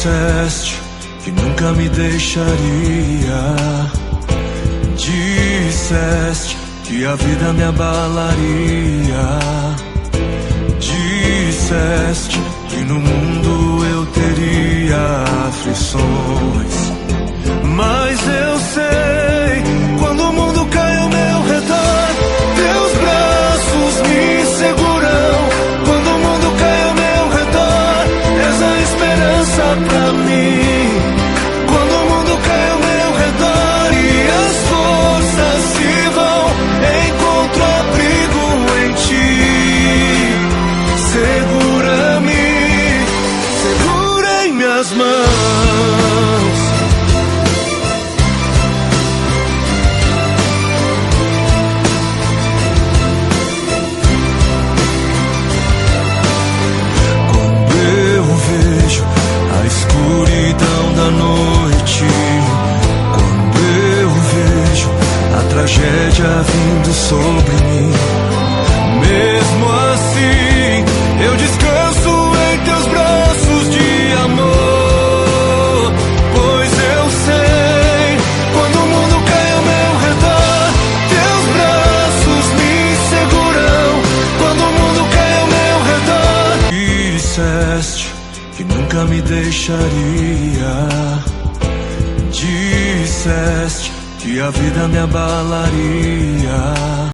Disseste que nunca me deixaria. Disseste que a vida me abalaria. Disseste que no mundo eu teria aflições. Mas eu sei, quando o mundo cai ao meu redor, teus braços me seguram. Quando o mundo cai ao meu redor, és a esperança pra mim. Quando o mundo cai ao meu redor e as forças se vão, encontro abrigo em ti. Segura-me, segura em minhas mãos. Escuridão da noite, quando eu vejo a tragédia vindo sobre mim, mesmo assim eu descanso em teus braços de amor. Pois eu sei, quando o mundo cai ao meu redor, teus braços me seguram. Quando o mundo cai ao meu redor, disseste que nunca me deixaria. Disseste que a vida me abalaria.